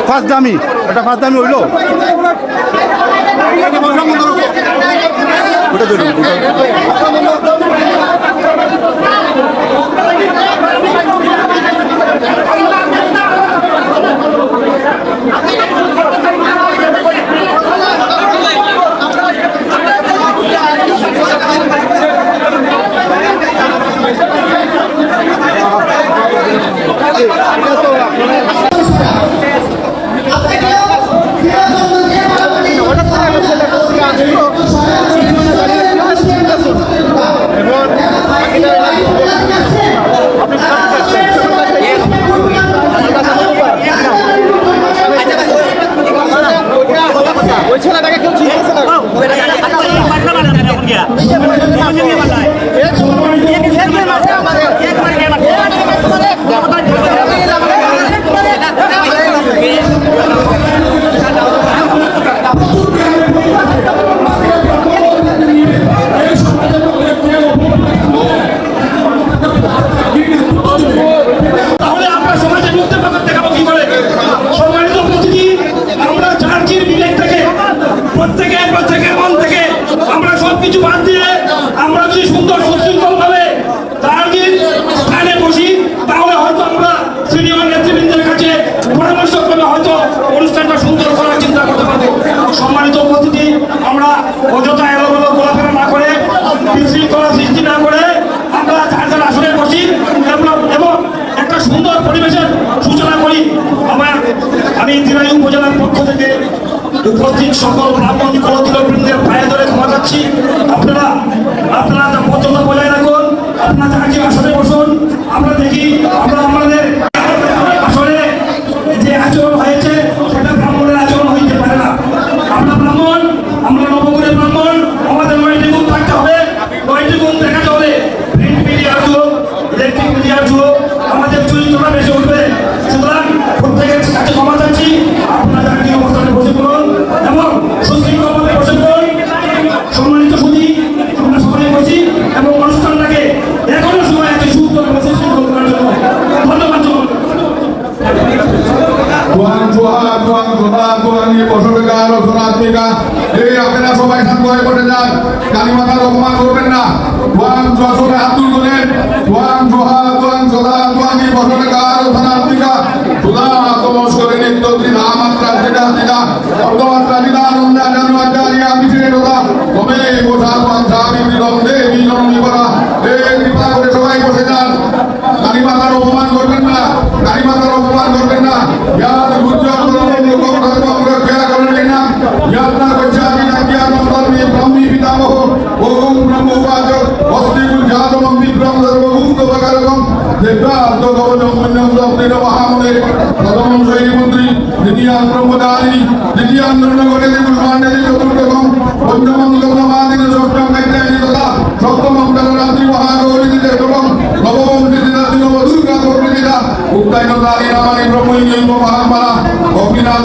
First দামি এটা first দামি হইল ওটা ধরুন প্রত্যেকের মন থেকে আমরা সবকিছু বাদ দিয়ে আমরা যদি সুন্দর সুশৃঙ্খল ভাবে দাঁড়িয়ে স্থানে বসি তাহলে হয়তো আমরা সিনিয়র নেতৃবৃন্দের কাছে পরামর্শ করে হয়তো অনুষ্ঠানটা সুন্দর করার চিন্তা করতে পারবো। সম্মানিত উপস্থিতি, আমরা অযথা এলোমেলো ঘোরাফেরা না করে বিশৃঙ্খলা সৃষ্টি না করে আমরা যার যার আসনে বসি এবং একটা সুন্দর পরিবেশের সূচনা করি। আমি দিনাই উপজেলার পক্ষ থেকে উপস্থিত সকল ব্রাহ্মণ কলতিলবৃন্দের পায়ে ধরে ক্ষমা চাচ্ছি। আপনারা পদ্ধতি বজায় রাখুন, আপনারা যাকে আসনে বসুন। আমরা দেখি আমরা আমাদের আসলে যে আচরণ হয়েছে সেটা ব্রাহ্মণের আচরণ হইতে পারে না। আমরা ব্রাহ্মণ, আমরা নবগুণের ব্রাহ্মণ, আমাদের 9টি গুণ থাকতে হবে। 9টি গুণ দেখাতে হলে প্রিন্ট মিডিয়ার যুগ, ইলেকট্রিক মিডিয়ার যুগ, আমাদের চরিত্রটা বেশি উঠবে। সুতরাং প্রত্যেকের কাছে ক্ষমা চাচ্ছি। আপনারা যাকে অবস্থানে বসে পড়ুন এবং সুশৃঙ্খলভাবে বসে পড়ুন। সম্মানিত সুধী, আমরা সকলে বসি এবং অনুষ্ঠানটাকে এখনো সময় আছে সুন্দর বসে সুন্দর করার জন্য। ধন্যবাদ। আপনারা সবাই শান্ত হয়ে বসে যান, কালীমাতার অপমান করবেন না। যশোরে হাত তুলবেন। সবাই বসে যান, কালীমাতার অপমান করবেন না, কালীমাতার অপমান করবেন না। মন্ত্রী দ্বিতীয় ব্রহ্মচারী দ্বিতীয় আন্দোলন চতুর্থম সপ্তম রাত্রি মহাগৌরী এবং নবম দুর্গা গৌরী উত্তায়ন ব্রহ্ম মহাত্মা অগ্নিনাথ